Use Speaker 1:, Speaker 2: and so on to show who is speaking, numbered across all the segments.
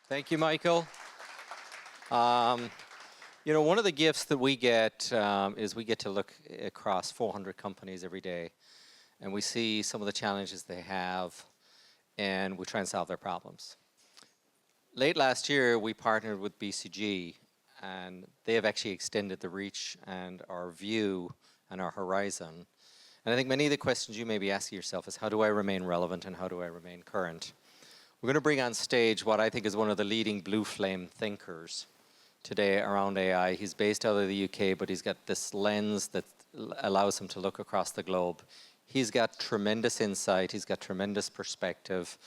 Speaker 1: Thank you, Michael. One of the gifts that we get is we get to look across 400 companies every day, and we see some of the challenges they have, and we try and solve their problems. Late last year, we partnered with BCG, and they have actually extended the reach and our view and our horizon. And I think many of the questions you may be asking yourself is, how do I remain relevant and how do I remain current? We're going to bring on stage what I think is one of the leading blue flame thinkers today around AI. He's based out of the UK, but he's got this lens that allows him to look across the globe. He's got tremendous insight, he's got tremendous perspective,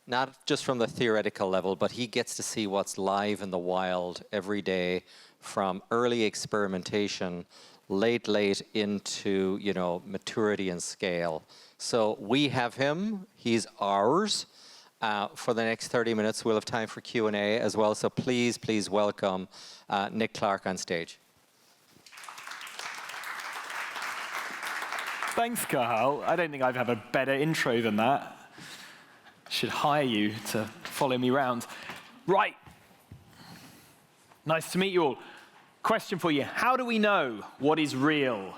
Speaker 1: not just from the theoretical level, but he gets to see what's live in the wild every day, from early experimentation, late into, maturity and scale. So we have him, he's ours. For the next 30 minutes, we'll have time for Q&A as well. So please welcome Nick Clark on stage.
Speaker 2: Thanks, Cathal. I don't think I've had a better intro than that. Should hire you to follow me around. Right. Nice to meet you all. Question for you. How do we know what is real?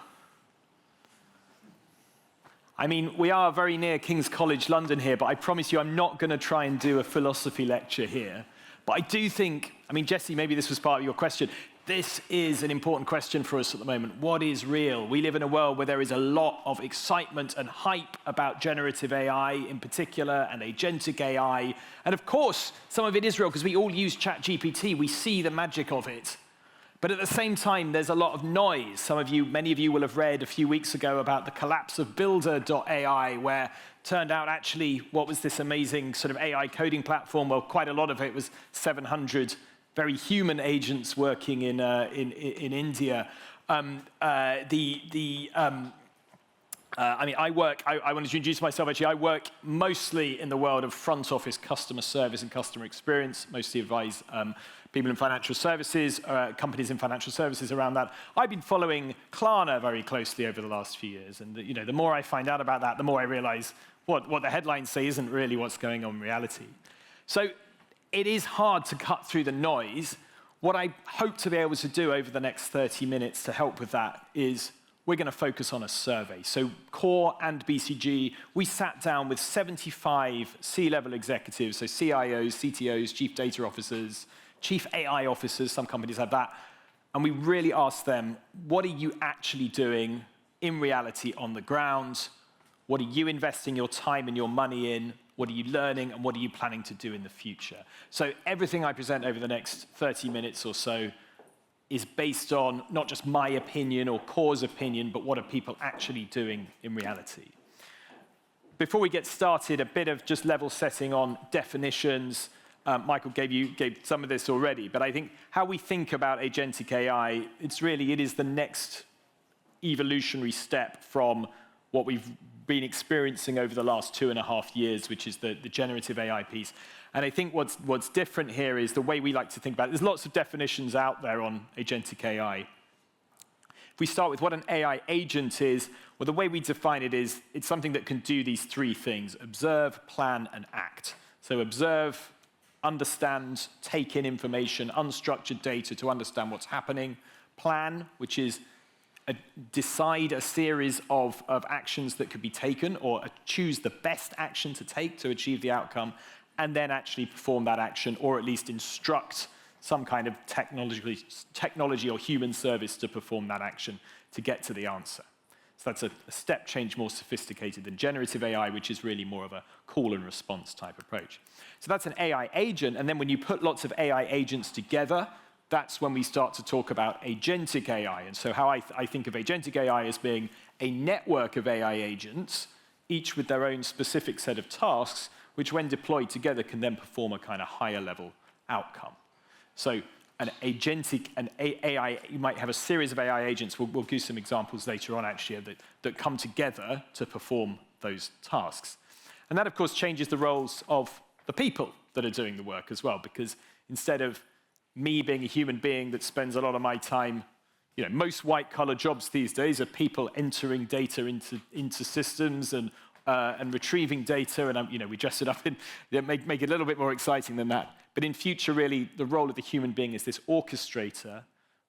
Speaker 2: I mean, we are very near King's College London here, but I promise you I'm not going to try and do a philosophy lecture here. But I do think, Jesse, maybe this was part of your question. This is an important question for us at the moment. What is real? We live in a world where there is a lot of excitement and hype about generative AI in particular, and agentic AI. And of course, some of it is real because we all use ChatGPT. We see the magic of it. But at the same time, there's a lot of noise. Many of you will have read a few weeks ago about the collapse of Builder.ai, where turned out actually what was this amazing sort of AI coding platform. Well, quite a lot of it was 700 very human agents working in India. I wanted to introduce myself actually. I work mostly in the world of front office customer service and customer experience, mostly advise people in financial services, companies in financial services around that. I've been following Klarna very closely over the last few years. And the more I find out about that, the more I realize what the headlines say isn't really what's going on in reality. So it is hard to cut through the noise. What I hope to be able to do over the next 30 minutes to help with that is we're going to focus on a survey. So Kore and BCG, we sat down with 75 C-level executives, so CIOs, CTOs, chief data officers, chief AI officers, some companies have that, and we really asked them, what are you actually doing in reality on the ground? What are you investing your time and your money in? What are you learning, and what are you planning to do in the future? So everything I present over the next 30 minutes or so is based on not just my opinion or Kore's opinion, but what are people actually doing in reality. Before we get started, a bit of just level setting on definitions. Michael gave some of this already, but I think how we think about agentic AI, it is the next evolutionary step from what we've been experiencing over the last 2.5 years, which is the generative AI piece. And I think what's different here is the way we like to think about it. There's lots of definitions out there on agentic AI. If we start with what an AI agent is, well, the way we define it is it's something that can do these three things: observe, plan, and act. So observe, understand, take in information, unstructured data to understand what's happening. Plan, which is decide a series of actions that could be taken, or choose the best action to take to achieve the outcome, and then actually perform that action, or at least instruct some kind of technology or human service to perform that action to get to the answer. So that's a step change more sophisticated than generative AI, which is really more of a call and response type approach. So that's an AI agent, and then when you put lots of AI agents together, that's when we start to talk about agentic AI. And so how I think of agentic AI as being a network of AI agents, each with their own specific set of tasks, which when deployed together can then perform a kind of higher level outcome. So an AI, you might have a series of AI agents. We'll give some examples later on actually that come together to perform those tasks. And that of course changes the roles of the people that are doing the work as well, because instead of me being a human being that spends a lot of my time, most white-collar jobs these days are people entering data into systems and and retrieving data, and we dress it up in, make it a little bit more exciting than that. But in future, really, the role of the human being is this orchestrator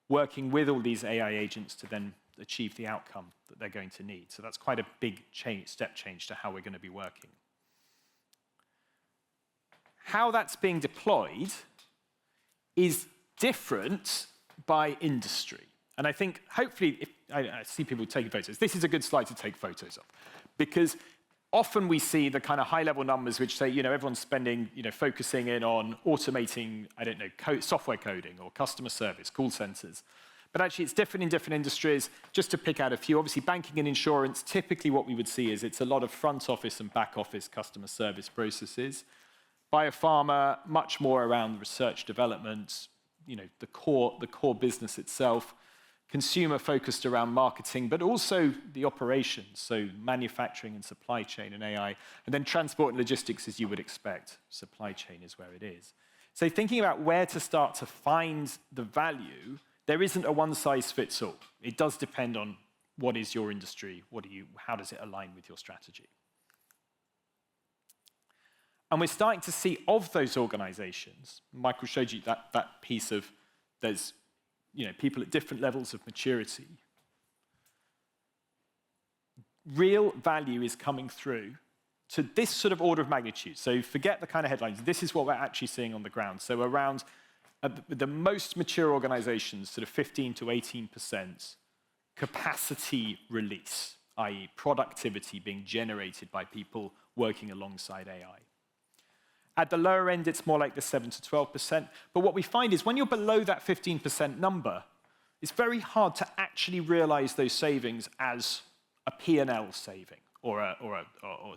Speaker 2: working with all these AI agents to then achieve the outcome that they're going to need. So that's quite a big step change to how we're going to be working. How that's being deployed is different by industry. And I think, hopefully, I see people taking photos. This is a good slide to take photos of. Because often we see the kind of high-level numbers which say, everyone's spending, focusing in on automating, software coding or customer service, call centers. But actually, it's different in different industries. Just to pick out a few, obviously, banking and insurance, typically what we would see is it's a lot of front office and back office customer service processes. Biopharma, much more around research development, the core business itself. Consumer focused around marketing, but also the operations, so manufacturing and supply chain and AI. And then transport and logistics, as you would expect. Supply chain is where it is. So thinking about where to start to find the value, there isn't a one-size-fits-all. It does depend on what is your industry, how does it align with your strategy. And we're starting to see of those organizations, Michael showed you that piece of, there's people at different levels of maturity. Real value is coming through to this sort of order of magnitude. So forget the kind of headlines. This is what we're actually seeing on the ground. So around the most mature organizations, sort of 15 to 18% capacity release, i.e. productivity being generated by people working alongside AI. At the lower end, it's more like the 7 to 12%. But what we find is when you're below that 15% number, it's very hard to actually realize those savings as a P&L saving or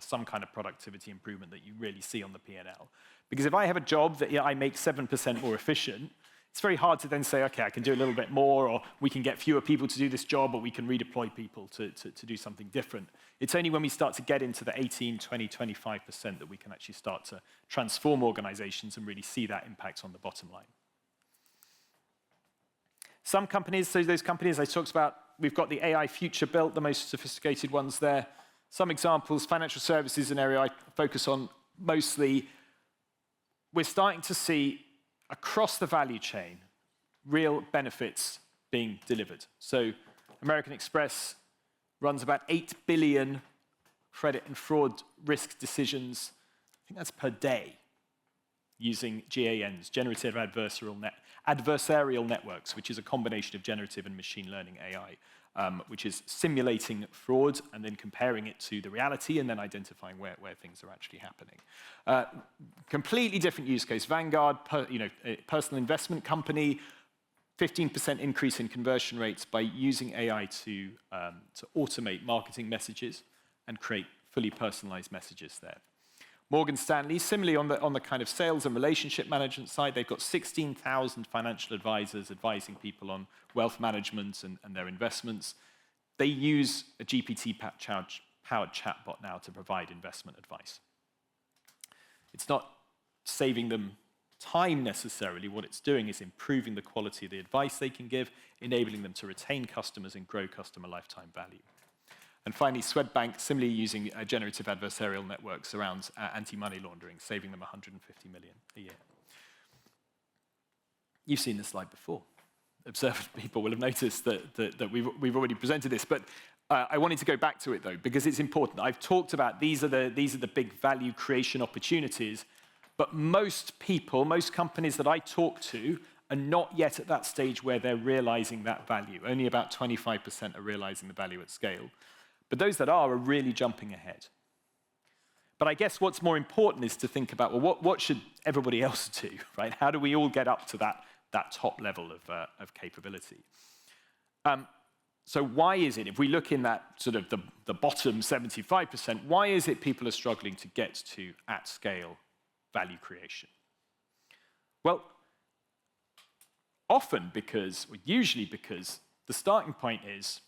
Speaker 2: some kind of productivity improvement that you really see on the P&L. Because if I have a job that I make 7% more efficient, it's very hard to then say, okay, I can do a little bit more, or we can get fewer people to do this job, or we can redeploy people to do something different. It's only when we start to get into the 18, 20, 25% that we can actually start to transform organizations and really see that impact on the bottom line. Some companies, so those companies I talked about, we've got the AI future built, the most sophisticated ones there. Some examples, financial services, an area I focus on mostly. We're starting to see across the value chain, real benefits being delivered. So American Express runs about 8 billion credit and fraud risk decisions. I think that's per day, using GANs, generative adversarial networks, which is a combination of generative and machine learning AI, which is simulating fraud and then comparing it to the reality and then identifying where things are actually happening. Completely different use case. Vanguard, a personal investment company, 15% increase in conversion rates by using AI to automate marketing messages and create fully personalized messages there. Morgan Stanley, similarly on the kind of sales and relationship management side, they've got 16,000 financial advisors advising people on wealth management and their investments. They use a GPT-powered chatbot now to provide investment advice. It's not saving them time necessarily. What it's doing is improving the quality of the advice they can give, enabling them to retain customers and grow customer lifetime value. And finally, Swedbank, similarly using generative adversarial networks around anti-money laundering, saving them 150 million a year. You've seen this slide before. Observant people will have noticed that we've already presented this, but I wanted to go back to it though, because it's important. I've talked about these are the big value creation opportunities, but most people, most companies that I talk to are not yet at that stage where they're realizing that value. Only about 25% are realizing the value at scale. But those that are really jumping ahead. But I guess what's more important is to think about, well, what should everybody else do, right? How do we all get up to that top level of capability? So why is it, if we look in that sort of the bottom 75%, why is it people are struggling to get to at scale value creation? Well, often because, or usually because, the starting point is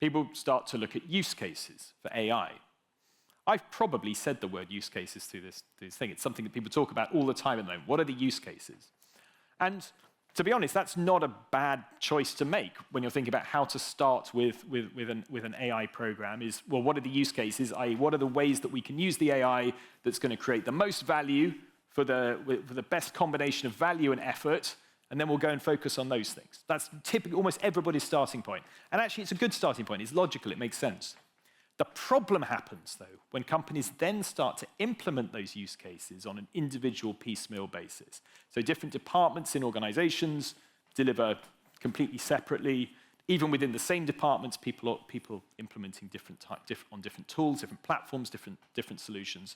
Speaker 2: people start to look at use cases for AI. I've probably said the word use cases through this thing. It's something that people talk about all the time at the moment. What are the use cases? And to be honest, that's not a bad choice to make when you're thinking about how to start with an AI program is, well, what are the use cases, i.e. what are the ways that we can use the AI that's going to create the most value for the best combination of value and effort, and then we'll go and focus on those things. That's typically almost everybody's starting point. And actually, it's a good starting point. It's logical. It makes sense. The problem happens, though, when companies then start to implement those use cases on an individual piecemeal basis. So different departments in organizations deliver completely separately. Even within the same departments, people implementing on different tools, different platforms, different solutions,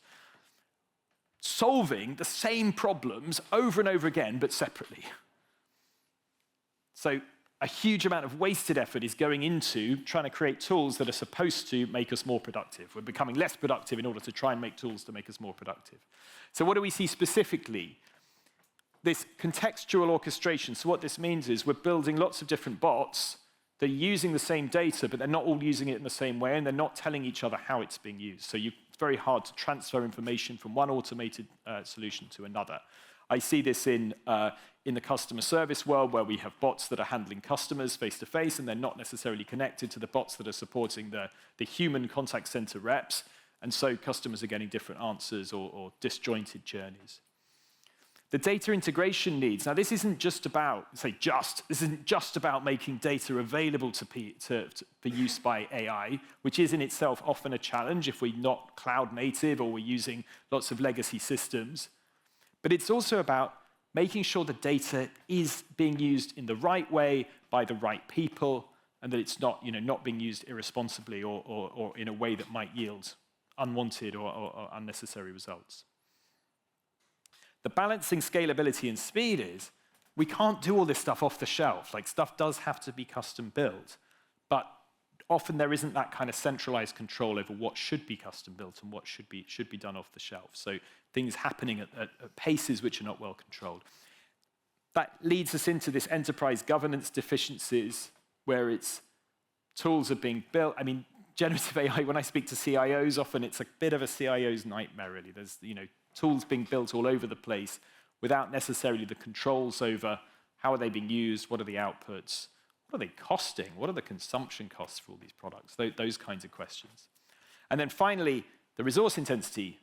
Speaker 2: solving the same problems over and over again, but separately. So a huge amount of wasted effort is going into trying to create tools that are supposed to make us more productive. We're becoming less productive in order to try and make tools to make us more productive. So what do we see specifically? This contextual orchestration. So what this means is we're building lots of different bots. They're using the same data, but they're not all using it in the same way, and they're not telling each other how it's being used. So it's very hard to transfer information from one automated solution to another. I see this in the customer service world, where we have bots that are handling customers face-to-face, and they're not necessarily connected to the bots that are supporting the human contact center reps, and so customers are getting different answers or disjointed journeys. The data integration needs. Now, this isn't just about, this isn't just about making data available for use by AI, which is in itself often a challenge if we're not cloud native or we're using lots of legacy systems. But it's also about making sure the data is being used in the right way by the right people, and that it's not, not being used irresponsibly or in a way that might yield unwanted or unnecessary results. The balancing scalability and speed is we can't do all this stuff off the shelf. Like, stuff does have to be custom built, but often there isn't that kind of centralized control over what should be custom built and what should be done off the shelf. So things happening at paces which are not well controlled. That leads us into this enterprise governance deficiencies, where it's tools are being built. I mean, generative AI, when I speak to CIOs, often it's a bit of a CIO's nightmare, really. There's tools being built all over the place without necessarily the controls over how are they being used, what are the outputs, what are they costing, what are the consumption costs for all these products, those kinds of questions. And then finally, the resource intensity.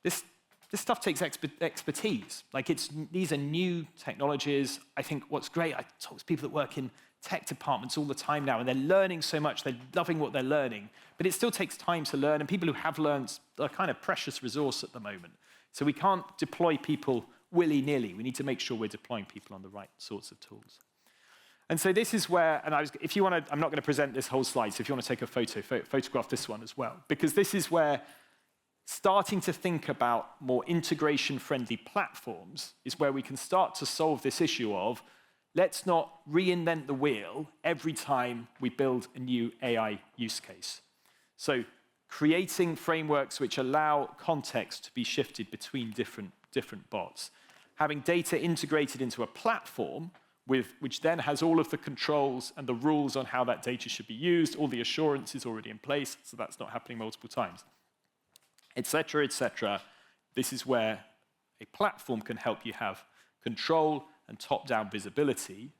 Speaker 2: This stuff takes expertise. Like, these are new technologies. I think what's great, I talk to people that work in tech departments all the time now, and they're learning so much, they're loving what they're learning, but it still takes time to learn, and people who have learned are kind of precious resource at the moment. So we can't deploy people willy-nilly. We need to make sure we're deploying people on the right sorts of tools. And so this is where, and if you want to, I'm not going to present this whole slide, so if you want to take a photograph this one as well, because this is where starting to think about more integration-friendly platforms is where we can start to solve this issue of, let's not reinvent the wheel every time we build a new AI use case. So creating frameworks which allow context to be shifted between different bots. Having data integrated into a platform which then has all of the controls and the rules on how that data should be used, all the assurance is already in place, so that's not happening multiple times, et cetera, et cetera. This is where a platform can help you have control and top-down visibility,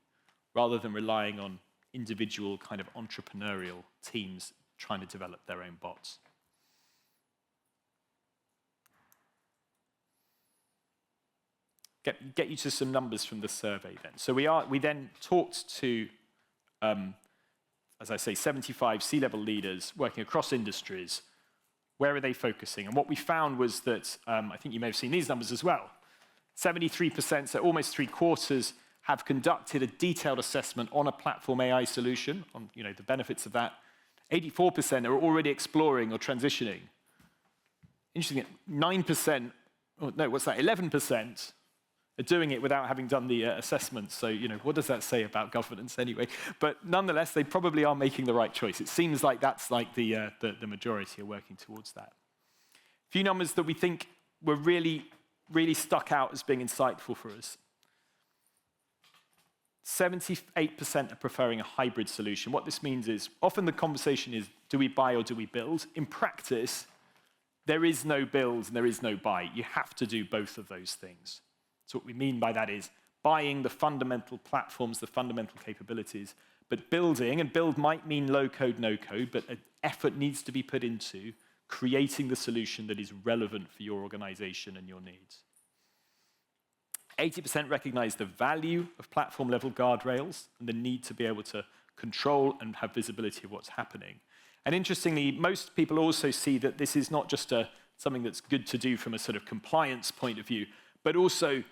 Speaker 2: rather than relying on individual kind of entrepreneurial teams trying to develop their own bots. Get you to some numbers from the survey then. So we then talked to, as I say, 75 C-level leaders working across industries. Where are they focusing? And what we found was that, I think you may have seen these numbers as well, 73%, so almost 3/4, have conducted a detailed assessment on a platform AI solution, on the benefits of that. 84% are already exploring or transitioning. Interesting, 9%, oh, no, what's that, 11% are doing it without having done the assessment. So, what does that say about governance anyway? But nonetheless, they probably are making the right choice. It seems like that's like the majority are working towards that. A few numbers that we think were really stuck out as being insightful for us. 78% are preferring a hybrid solution. What this means is, often the conversation is, do we buy or do we build? In practice, there is no build and there is no buy. You have to do both of those things. So what we mean by that is, buying the fundamental platforms, the fundamental capabilities, but building, and build might mean low code, no code, but an effort needs to be put into creating the solution that is relevant for your organization and your needs. 80% recognize the value of platform-level guardrails and the need to be able to control and have visibility of what's happening. And interestingly, most people also see that this is not just something that's good to do from a sort of compliance point of view, but also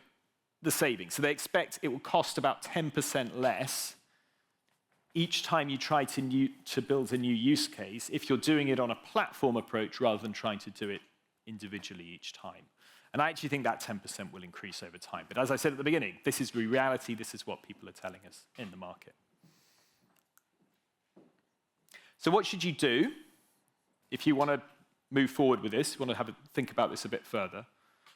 Speaker 2: the savings. So they expect it will cost about 10% less each time you try to build a new use case if you're doing it on a platform approach rather than trying to do it individually each time. And I actually think that 10% will increase over time. But as I said at the beginning, this is reality. This is what people are telling us in the market. So what should you do if you want to move forward with this, you want to think about this a bit further?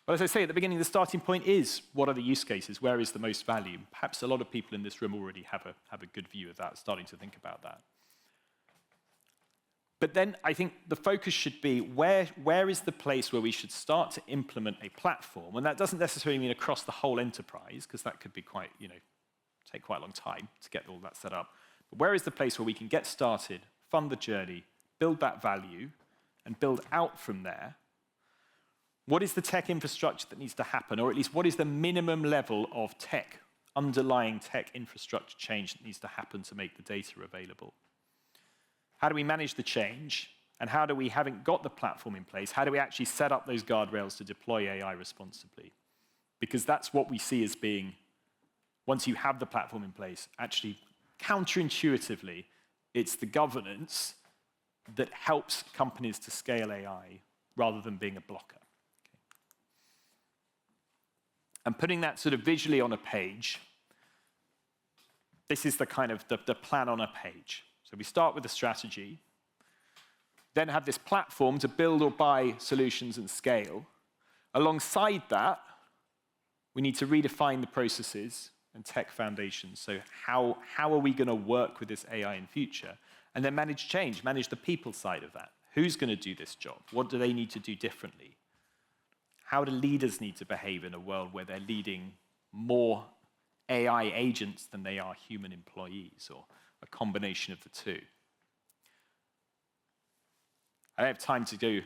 Speaker 2: Well, as I say at the beginning, the starting point is, what are the use cases? Where is the most value? Perhaps a lot of people in this room already have a good view of that, starting to think about that. But then I think the focus should be, where is the place where we should start to implement a platform? And that doesn't necessarily mean across the whole enterprise, because that could be quite, take quite a long time to get all that set up. But where is the place where we can get started, fund the journey, build that value, and build out from there? What is the tech infrastructure that needs to happen? Or at least what is the minimum level of tech, underlying tech infrastructure change that needs to happen to make the data available? How do we manage the change? And how do we, having got the platform in place, how do we actually set up those guardrails to deploy AI responsibly? Because that's what we see as being, once you have the platform in place, actually counterintuitively, it's the governance that helps companies to scale AI rather than being a blocker. And putting that sort of visually on a page, this is the kind of the plan on a page. So we start with the strategy, then have this platform to build or buy solutions and scale. Alongside that, we need to redefine the processes and tech foundations. So how are we going to work with this AI in future? And then manage change, manage the people side of that. Who's going to do this job? What do they need to do differently? How do leaders need to behave in a world where they're leading more AI agents than they are human employees, or a combination of the two? I don't have time to do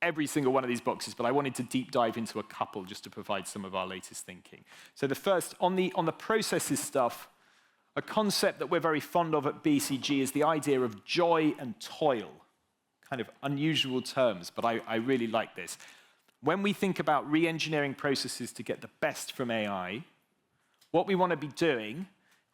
Speaker 2: every single one of these boxes, but I wanted to deep dive into a couple just to provide some of our latest thinking. So the first, on the processes stuff, a concept that we're very fond of at BCG is the idea of joy and toil. Kind of unusual terms, but I really like this. When we think about re-engineering processes to get the best from AI, what we want to be doing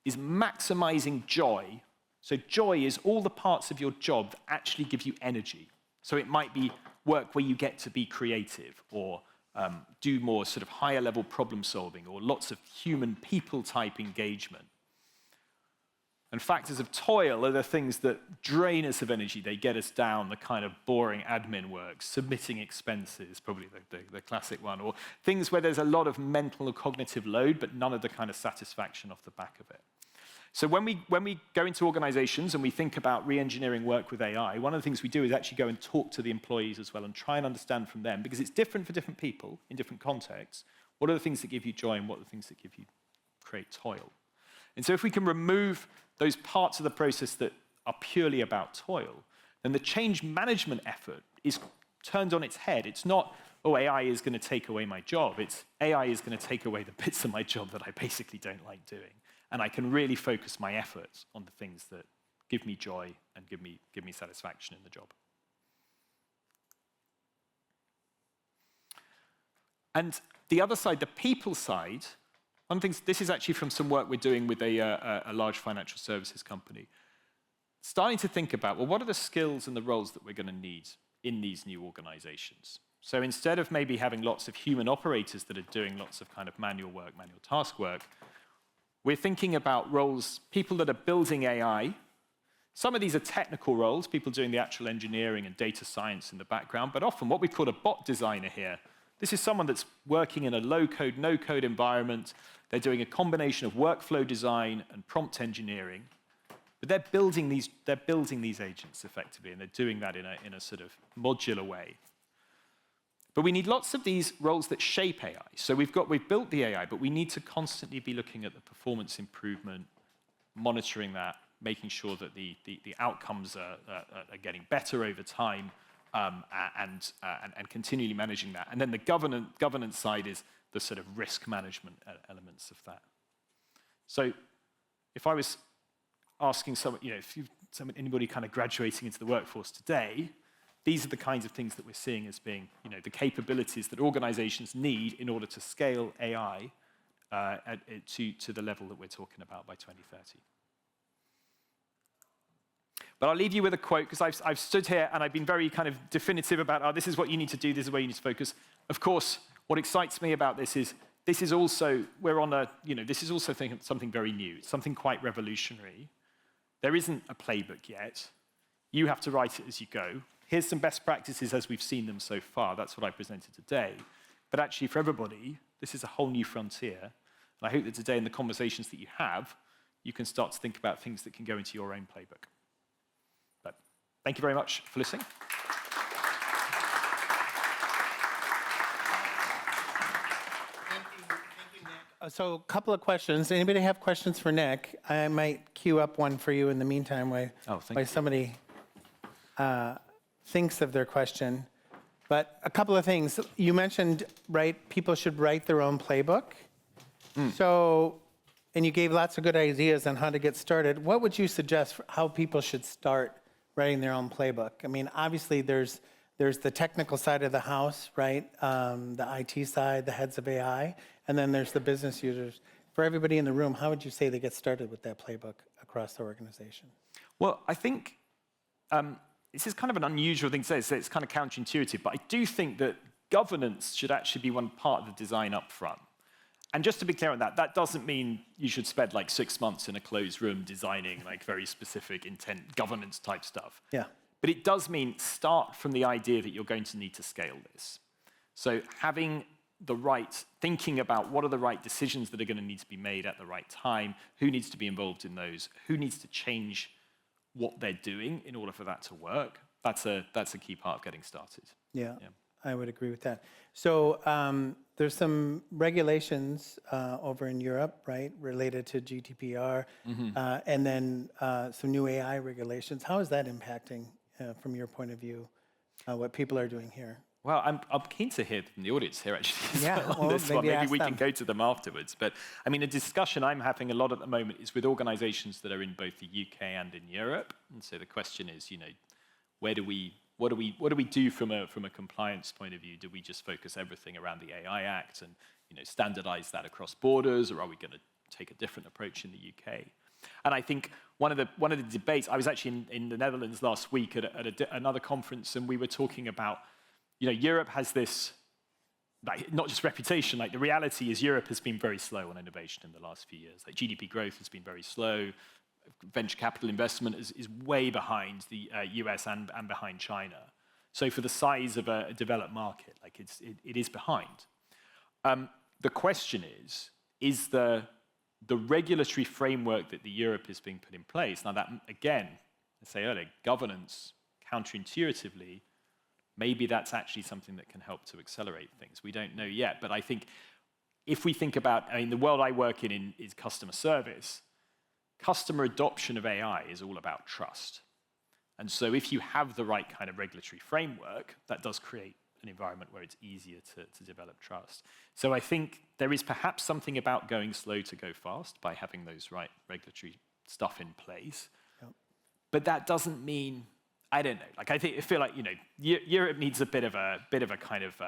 Speaker 2: is maximizing joy. So joy is all the parts of your job that actually give you energy. So it might be work where you get to be creative, or do more sort of higher level problem solving, or lots of human people type engagement. And factors of toil are the things that drain us of energy. They get us down the kind of boring admin work, submitting expenses, probably the classic one, or things where there's a lot of mental or cognitive load, but none of the kind of satisfaction off the back of it. So when we go into organizations and we think about re-engineering work with AI, one of the things we do is actually go and talk to the employees as well and try and understand from them, because it's different for different people in different contexts. What are the things that give you joy and what are the things that create toil? And so if we can remove those parts of the process that are purely about toil, then the change management effort is turned on its head. It's not, oh, AI is going to take away my job. It's AI is going to take away the bits of my job that I basically don't like doing. And I can really focus my efforts on the things that give me joy and give me satisfaction in the job. And the other side, the people side, one of the things, this is actually from some work we're doing with a large financial services company. Starting to think about, well, what are the skills and the roles that we're going to need in these new organizations? So instead of maybe having lots of human operators that are doing lots of kind of manual work, manual task work, we're thinking about roles, people that are building AI. Some of these are technical roles, people doing the actual engineering and data science in the background, but often what we've called a bot designer here. This is someone that's working in a low-code, no-code environment. They're doing a combination of workflow design and prompt engineering. But they're building these agents effectively, and they're doing that in a sort of modular way. But we need lots of these roles that shape AI. So we've built the AI, but we need to constantly be looking at the performance improvement, monitoring that, making sure that the outcomes are getting better over time, and continually managing that. And then the governance side is the sort of risk management elements of that. So if I was asking someone, anybody kind of graduating into the workforce today, these are the kinds of things that we're seeing as being, the capabilities that organizations need in order to scale AI to the level that we're talking about by 2030. But I'll leave you with a quote, because I've stood here and I've been very kind of definitive about, this is what you need to do, this is where you need to focus. Of course, what excites me about this is also, this is also something very new. It's something quite revolutionary. There isn't a playbook yet. You have to write it as you go. Here's some best practices as we've seen them so far. That's what I presented today. But actually, for everybody, this is a whole new frontier. And I hope that today, in the conversations that you have, you can start to think about things that can go into your own playbook. But thank you very much for listening.
Speaker 3: Thank you, Nick. So a couple of questions. Anybody have questions for Nick? I might queue up one for you in the meantime while somebody thinks of their question. But a couple of things. You mentioned, people should write their own playbook. So, and you gave lots of good ideas on how to get started. What would you suggest for how people should start writing their own playbook? I mean, obviously there's the technical side of the house, right? The IT side, the heads of AI, and then there's the business users. For everybody in the room, how would you say they get started with that playbook across the organization?
Speaker 2: Well, I think this is kind of an unusual thing to say, so it's kind of counterintuitive, but I do think that governance should actually be one part of the design up front. And just to be clear on that, that doesn't mean you should spend like 6 months in a closed room designing like very specific intent governance type stuff.
Speaker 3: Yeah.
Speaker 2: But it does mean start from the idea that you're going to need to scale this. So having thinking about what are the right decisions that are going to need to be made at the right time, who needs to be involved in those, who needs to change what they're doing in order for that to work, that's a key part of getting started.
Speaker 3: Yeah. I would agree with that. So there's some regulations over in Europe, right, related to GDPR, and then some new AI regulations. How is that impacting, from your point of view, what people are doing here?
Speaker 2: Well, I'm keen to hear from the audience here, actually.
Speaker 3: Yeah,
Speaker 2: this one. Maybe we can go to them afterwards. But I mean, a discussion I'm having a lot at the moment is with organizations that are in both the UK and in Europe. And so the question is, what do we do from a compliance point of view? Do we just focus everything around the AI Act and standardize that across borders, or are we going to take a different approach in the UK? And I think one of the debates, I was actually in the Netherlands last week at another conference, and we were talking about, Europe has this, not just reputation, the reality is Europe has been very slow on innovation in the last few years. GDP growth has been very slow. Venture capital investment is way behind the US and behind China. So for the size of a developed market, it is behind. The question is the regulatory framework that the Europe is being put in place. Now that, again, I say earlier, governance, counterintuitively, maybe that's actually something that can help to accelerate things. We don't know yet, but I think if we think about, the world I work in is customer service. Customer adoption of AI is all about trust. And so if you have the right kind of regulatory framework, that does create an environment where it's easier to develop trust. So I think there is perhaps something about going slow to go fast by having those right regulatory stuff in place. Yep. But that doesn't mean, I don't know, I feel like, Europe needs a bit of a kind of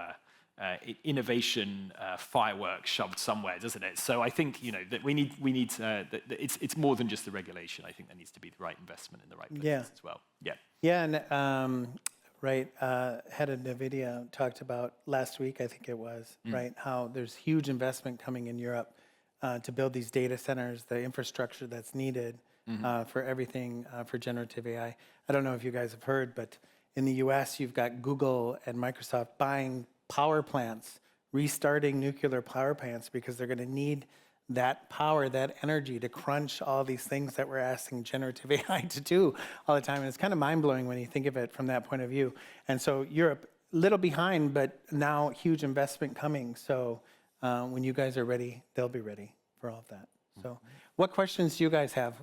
Speaker 2: innovation firework shoved somewhere, doesn't it? So I think that we need that it's more than just the regulation. I think there needs to be the right investment in the right places as well. Yeah.
Speaker 3: Yeah, and head of NVIDIA talked about last week, I think it was, right, how there's huge investment coming in Europe to build these data centers, the infrastructure that's needed for everything for generative AI. I don't know if you guys have heard, but in the US, you've got Google and Microsoft buying power plants, restarting nuclear power plants because they're going to need that power, that energy to crunch all these things that we're asking generative AI to do all the time. And it's kind of mind-blowing when you think of it from that point of view. And so Europe, little behind, but now huge investment coming. So when you guys are ready, they'll be ready for all of that. So what questions do you guys have?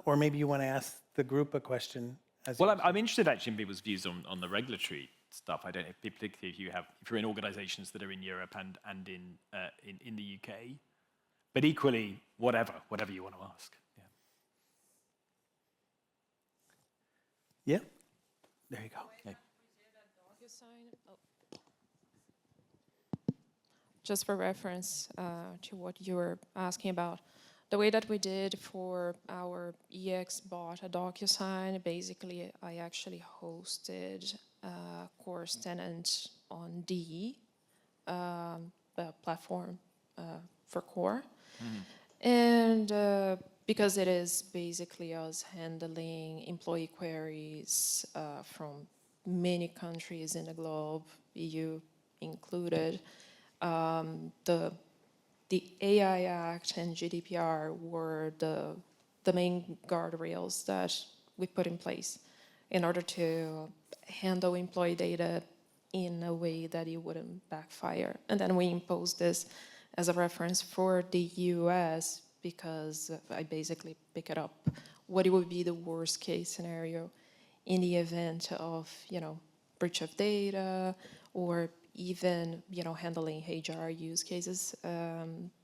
Speaker 3: Or maybe you want to ask the group a question.
Speaker 2: Well, I'm interested actually in people's views on the regulatory stuff. I don't know, particularly if you're in organisations that are in Europe and in the UK, but equally whatever you want to ask.
Speaker 3: Yeah. There you go.
Speaker 2: Yeah.
Speaker 4: Just for reference to what you were asking about, the way that we did for our EX bot, a DocuSign, basically I actually hosted a course tenant on DE, the platform for Core. And because it is basically us handling employee queries from many countries in the globe, EU included, the AI Act and GDPR were the main guardrails that we put in place in order to handle employee data in a way that it wouldn't backfire. And then we imposed this as a reference for the US because I basically pick it up. What would be the worst case scenario in the event of, breach of data or even, handling HR use cases.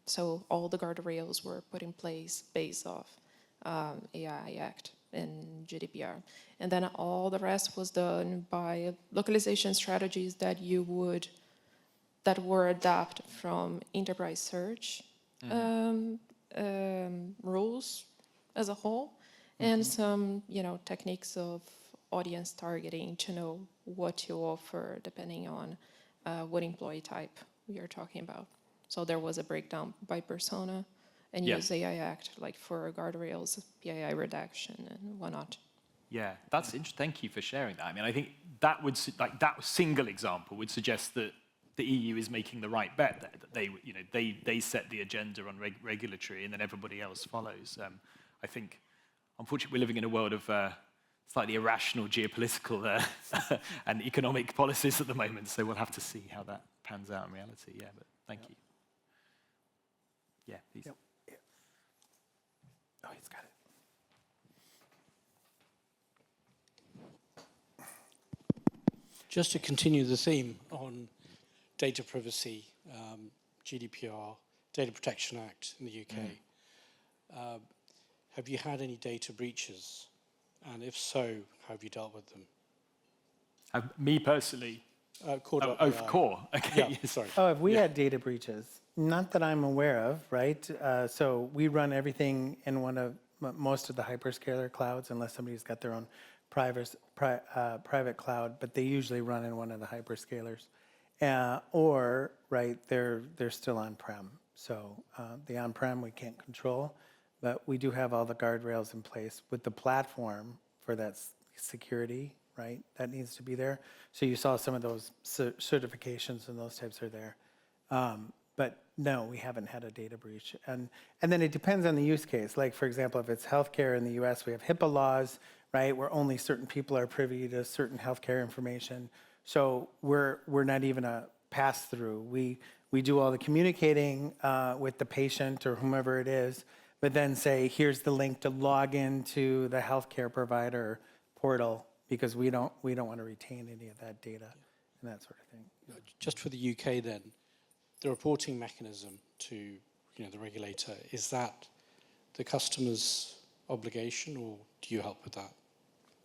Speaker 4: So all the guardrails were put in place based off AI Act and GDPR. And then all the rest was done by localization strategies that were adapted from enterprise search rules as a whole, and some, techniques of audience targeting to know what to offer depending on what employee type we are talking about. So there was a breakdown by persona and use AI Act like for guardrails, PII redaction and whatnot.
Speaker 2: Yeah, that's interesting. Thank you for sharing that. I mean, I think that would that single example would suggest that the EU is making the right bet there. That they set the agenda on regulatory, and then everybody else follows. I think, unfortunately, we're living in a world of slightly irrational geopolitical and economic policies at the moment. So we'll have to see how that pans out in reality. Yeah, but thank you. Yeah, please.
Speaker 3: Yep. Oh, he's got it.
Speaker 5: Just to continue the theme on data privacy, GDPR, Data Protection Act in the UK, have you had any data breaches? And if so, how have you dealt with them?
Speaker 2: Me personally?
Speaker 5: Kore.ai.
Speaker 2: Core. Okay.
Speaker 5: Yeah, sorry.
Speaker 3: Oh, have we had data breaches? Not that I'm aware of, right? So we run everything in one of most of the hyperscaler clouds, unless somebody's got their own private cloud, but they usually run in one of the hyperscalers. Or, right, they're still on-prem. So the on-prem we can't control, but we do have all the guardrails in place with the platform for that security, right? That needs to be there. So you saw some of those certifications and those types are there. But no, we haven't had a data breach. And then it depends on the use case. Like, for example, if it's healthcare in the US, we have HIPAA laws, right, where only certain people are privy to certain healthcare information. So we're not even a pass-through. We do all the communicating with the patient or whomever it is, but then say, here's the link to log into the healthcare provider portal, because we don't want to retain any of that data and that sort of thing.
Speaker 5: Just for the UK then, the reporting mechanism to the regulator, is that the customer's obligation, or do you help with that?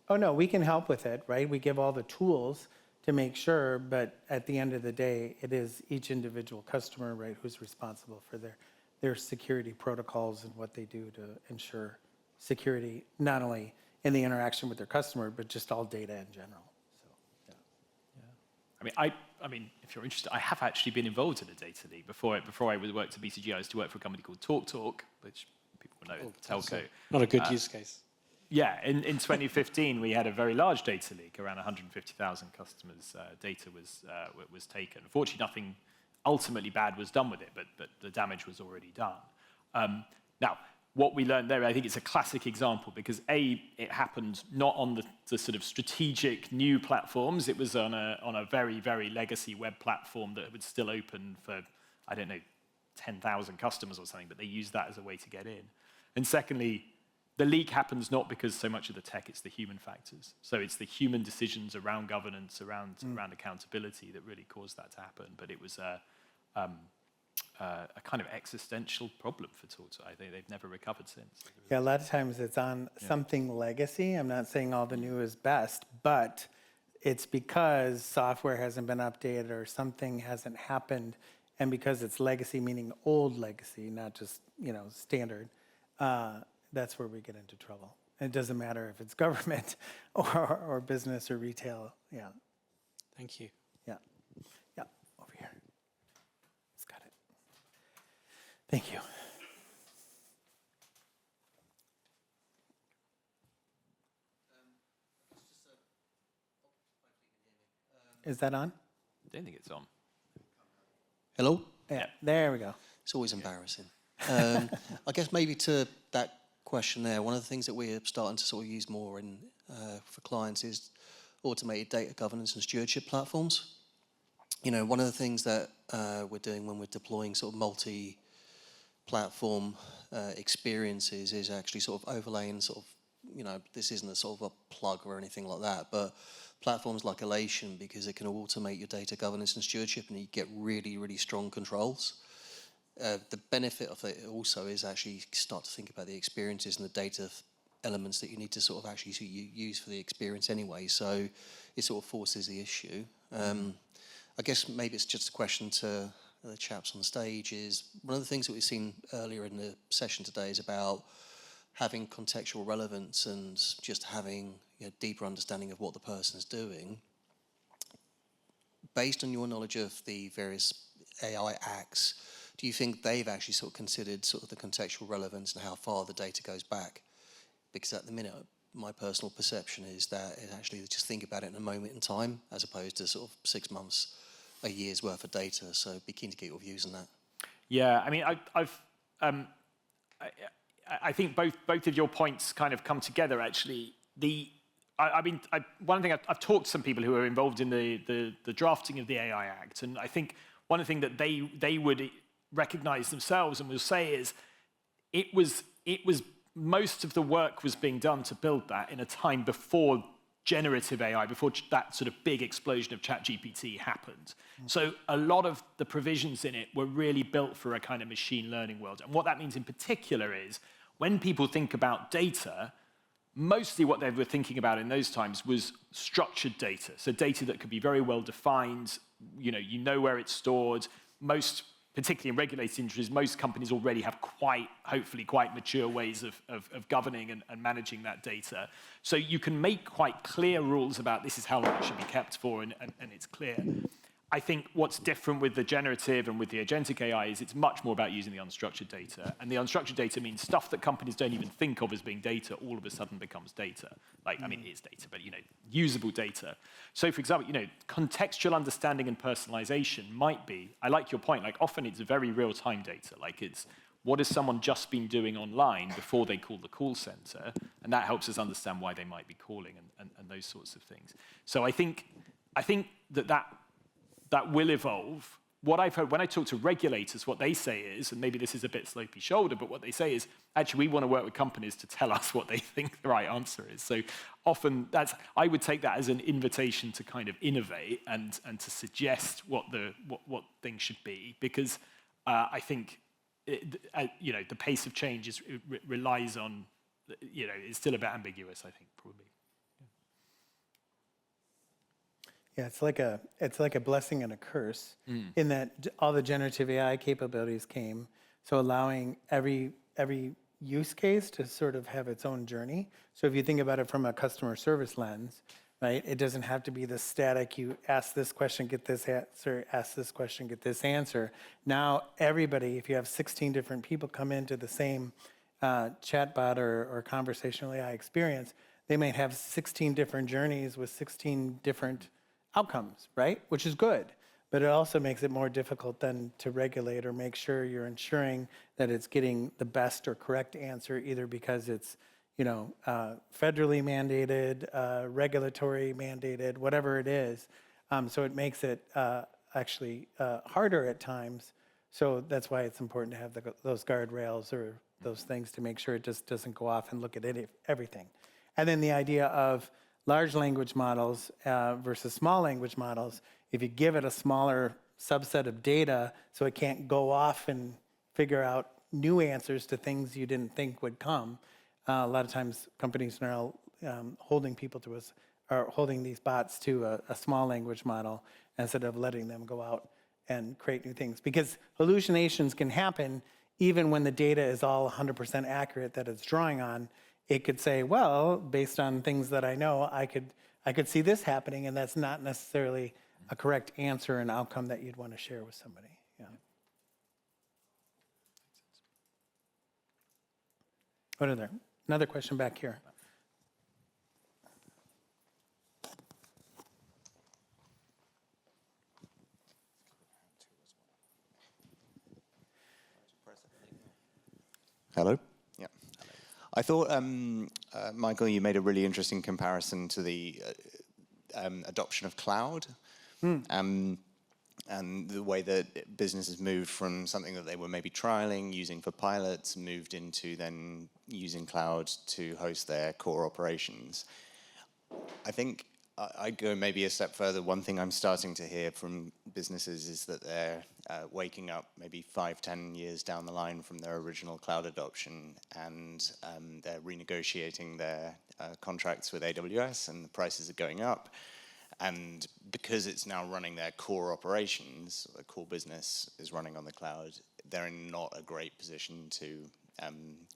Speaker 3: Oh, no, we can help with it, right? We give all the tools to make sure, but at the end of the day, it is each individual customer, right, who's responsible for their security protocols and what they do to ensure security, not only in the interaction with their customer, but just all data in general. So,
Speaker 2: yeah. I mean, if you're interested, I have actually been involved in a data leak. Before I worked at BCG, I used to work for a company called TalkTalk, which people will know, telco.
Speaker 5: Not a good use case.
Speaker 2: Yeah, in 2015, we had a very large data leak. Around 150,000 customers' data was taken. Unfortunately, nothing ultimately bad was done with it, but the damage was already done. Now, what we learned there, I think it's a classic example because it happened not on the sort of strategic new platforms. It was on a very, very legacy web platform that was still open for, I don't know, 10,000 customers or something, but they used that as a way to get in. And secondly, the leak happens not because so much of the tech, it's the human factors. So it's the human decisions around governance, around accountability that really caused that to happen. But it was a kind of existential problem for TalkTalk. They've never recovered since.
Speaker 3: Yeah, a lot of times it's on something legacy. I'm not saying all the new is best, but it's because software hasn't been updated or something hasn't happened, and because it's legacy, meaning old legacy, not just standard. That's where we get into trouble. And it doesn't matter if it's government or business or retail. Yeah.
Speaker 5: Thank you.
Speaker 3: Yeah. Yeah. Over here. It's got it. Thank you. Is that on?
Speaker 2: I don't think it's on.
Speaker 6: Hello?
Speaker 3: Yeah. There we go.
Speaker 6: It's always embarrassing. I guess maybe to that question there, one of the things that we're starting to sort of use more in for clients is automated data governance and stewardship platforms. One of the things that we're doing when we're deploying sort of multi-platform experiences is actually sort of overlaying sort of, this isn't a sort of a plug or anything like that, but platforms like Elation, because it can automate your data governance and stewardship and you get really, really strong controls. The benefit of it also is actually start to think about the experiences and the data elements that you need to sort of actually use for the experience anyway. So it sort of forces the issue. I guess maybe it's just a question to the chaps on stage is one of the things that we've seen earlier in the session today is about having contextual relevance and just having deeper understanding of what the person is doing. Based on your knowledge of the various AI acts, do you think they've actually sort of considered sort of the contextual relevance and how far the data goes back? Because at the minute, my personal perception is that it actually just think about it in a moment in time, as opposed to sort of 6 months, a year's worth of data. So be keen to get your views on that.
Speaker 2: Yeah, I mean, I think both of your points kind of come together. Actually, one thing I've talked to some people who are involved in the drafting of the AI Act, and I think one thing that they would recognize themselves and will say is it was most of the work was being done to build that in a time before generative AI, before that sort of big explosion of ChatGPT happened. So a lot of the provisions in it were really built for a kind of machine learning world. And what that means in particular is when people think about data, mostly what they were thinking about in those times was structured data. So data that could be very well defined, you know where it's stored. Most, particularly in regulated industries, most companies already have hopefully quite mature ways of governing and managing that data. So you can make quite clear rules about this is how long it should be kept for, and it's clear. I think what's different with the generative and with the agentic AI is it's much more about using the unstructured data. And the unstructured data means stuff that companies don't even think of as being data all of a sudden becomes data. Like, I mean, it is data, but, usable data. So, for example, contextual understanding and personalization might be, I like your point, like often it's very real-time data. Like it's, what has someone just been doing online before they call the call center? And that helps us understand why they might be calling and those sorts of things. So I think that will evolve. What I've heard when I talk to regulators, what they say is, and maybe this is a bit slopey shoulder, but what they say is, actually, we want to work with companies to tell us what they think the right answer is. So often I would take that as an invitation to kind of innovate and to suggest what things should be, because I think the pace of change relies on, it's still a bit ambiguous, I think, probably.
Speaker 3: Yeah, it's like a blessing and a curse in that all the generative AI capabilities came, so allowing every use case to sort of have its own journey. So if you think about it from a customer service lens, right, it doesn't have to be the static, you ask this question, get this answer, ask this question, get this answer. Now everybody, if you have 16 different people come into the same chatbot or conversational AI experience, they might have 16 different journeys with 16 different outcomes, right? Which is good. but it also makes it more difficult then to regulate or make sure you're ensuring that it's getting the best or correct answer, either because it's federally mandated, regulatory mandated, whatever it is. So it makes it actually harder at times. So that's why it's important to have those guardrails or those things to make sure it just doesn't go off and look at everything. And then the idea of large language models versus small language models, if you give it a smaller subset of data so it can't go off and figure out new answers to things you didn't think would come, a lot of times companies are now holding people to us, or holding these bots to a small language model instead of letting them go out and create new things. Because hallucinations can happen even when the data is all 100% accurate that it's drawing on. It could say, well, based on things that I know, I could see this happening, and that's not necessarily a correct answer and outcome that you'd want to share with somebody. Yeah. What are there? Another question back here.
Speaker 7: Hello? Yeah. I thought, Michael, you made a really interesting comparison to the adoption of cloud and the way that businesses moved from something that they were maybe trialing, using for pilots, moved into then using cloud to host their core operations. I think I'd go maybe a step further. One thing I'm starting to hear from businesses is that they're waking up maybe 5-10 years down the line from their original cloud adoption, and they're renegotiating their contracts with AWS, and the prices are going up. And because it's now running their core operations, the core business is running on the cloud, they're in not a great position to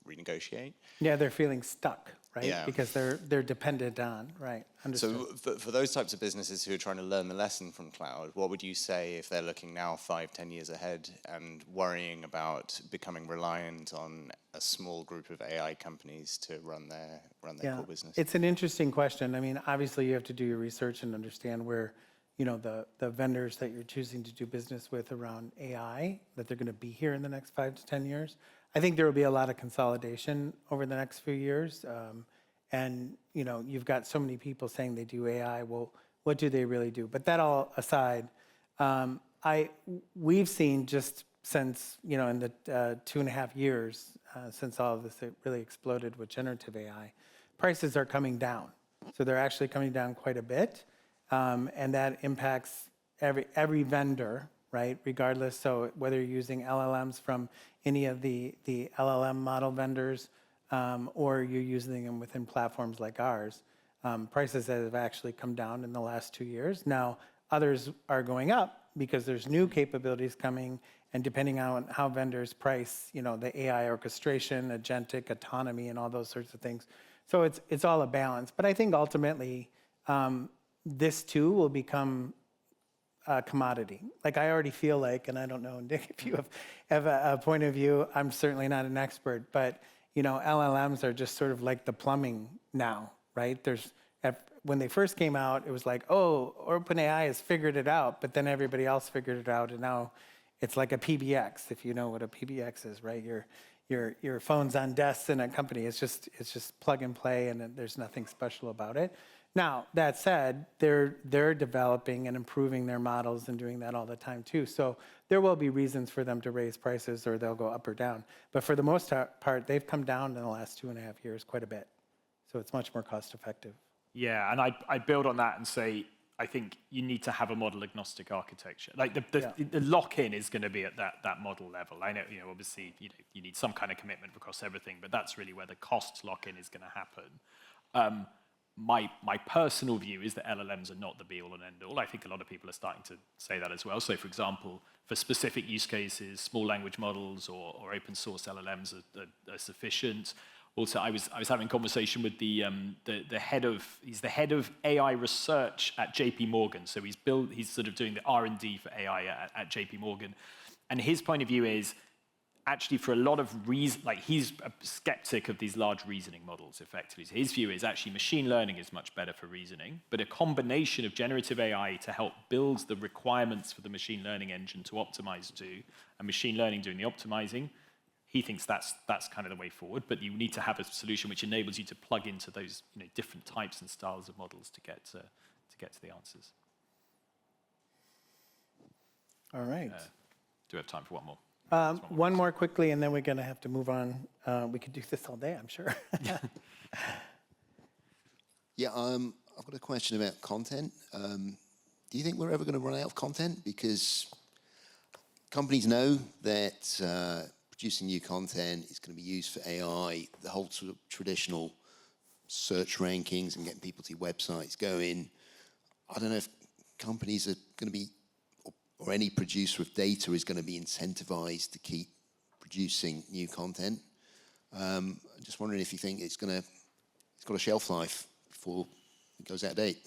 Speaker 7: renegotiate.
Speaker 3: Yeah, they're feeling stuck, right?
Speaker 7: Yeah.
Speaker 3: Because they're dependent on, right? Understood.
Speaker 7: So for those types of businesses who are trying to learn the lesson from cloud, what would you say if they're looking now 5-10 years ahead and worrying about becoming reliant on a small group of AI companies to run their core business?
Speaker 3: It's an interesting question. I mean, obviously you have to do your research and understand where, the vendors that you're choosing to do business with around AI, that they're going to be here in the next 5 to 10 years. I think there will be a lot of consolidation over the next few years. And, you've got so many people saying they do AI. Well, what do they really do? But that all aside, we've seen just since, in the 2.5 years since all of this really exploded with generative AI, prices are coming down. So they're actually coming down quite a bit. And that impacts every vendor, right? Regardless, so whether you're using LLMs from any of the LLM model vendors, or you're using them within platforms like ours, prices have actually come down in the last 2 years. Now, others are going up because there's new capabilities coming, and depending on how vendors price, the AI orchestration, agentic, autonomy, and all those sorts of things. So it's all a balance. But I think ultimately, this too will become a commodity. Like I already feel like, and I don't know, Nick, if you have a point of view, I'm certainly not an expert, but LLMs are just sort of like the plumbing now, right? When they first came out, it was like, oh, OpenAI has figured it out, but then everybody else figured it out, and now it's like a PBX, if you know what a PBX is, right? Your phone's on desks in a company. It's just plug and play, and there's nothing special about it. Now, that said, they're developing and improving their models and doing that all the time too. So there will be reasons for them to raise prices, or they'll go up or down. But for the most part, they've come down in the last 2.5 years quite a bit. So it's much more cost effective.
Speaker 2: Yeah, and I build on that and say, I think you need to have a model-agnostic architecture. Like the lock-in is going to be at that model level. I know, obviously, you need some kind of commitment across everything, but that's really where the cost lock-in is going to happen. My personal view is that LLMs are not the be-all and end-all. I think a lot of people are starting to say that as well. So, for example, for specific use cases, small language models or open source LLMs are sufficient. Also, I was having a conversation with the head of AI research at JP Morgan. So he's sort of doing the R&D for AI at JP Morgan, and his point of view is, actually for a lot of reasons, like he's a skeptic of these large reasoning models effectively. So his view is actually machine learning is much better for reasoning, but a combination of generative AI to help build the requirements for the machine learning engine to optimize to, and machine learning doing the optimizing, he thinks that's kind of the way forward, but you need to have a solution which enables you to plug into those different types and styles of models to get to the answers.
Speaker 3: All right.
Speaker 2: Do we have time for one more?
Speaker 3: One more quickly, and then we're going to have to move on. We could do this all day, I'm sure.
Speaker 8: Yeah, I've got a question about content. Do you think we're ever going to run out of content? Because companies know that producing new content is going to be used for AI. The whole sort of traditional search rankings and getting people to your websites going. I don't know if companies are going to be, or any producer of data is going to be incentivized to keep producing new content. I'm just wondering if you think it's got a shelf life before it goes out of date.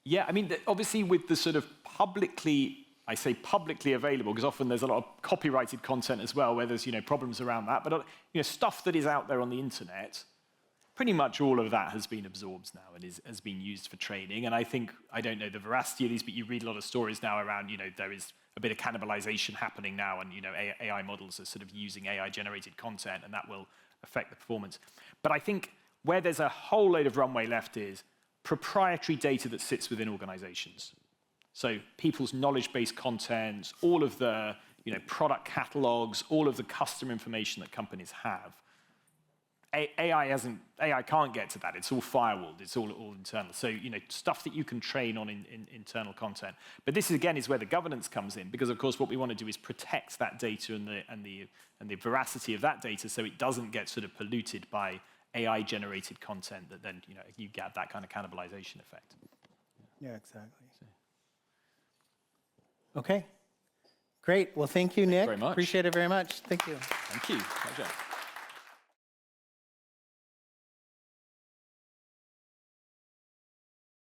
Speaker 2: Yeah, I mean, obviously with the sort of publicly available, because often there's a lot of copyrighted content as well, where there's problems around that. But stuff that is out there on the internet, pretty much all of that has been absorbed now and has been used for training. And I think, I don't know the veracity of these, but you read a lot of stories now around, there is a bit of cannibalization happening now, and AI models are sort of using AI-generated content, and that will affect the performance. But I think where there's a whole load of runway left is proprietary data that sits within organizations. So people's knowledge-based content, all of the product catalogs, all of the customer information that companies have. AI can't get to that. It's all firewalled. It's all internal. So stuff that you can train on in internal content. But this again is where the governance comes in, because of course what we want to do is protect that data and the veracity of that data, so it doesn't get sort of polluted by AI-generated content that then you get that kind of cannibalization effect.
Speaker 3: Yeah, exactly. Okay. Great. Well, thank you, Nick.
Speaker 2: very much.
Speaker 3: Appreciate it very much. Thank you.
Speaker 2: Thank you. Pleasure.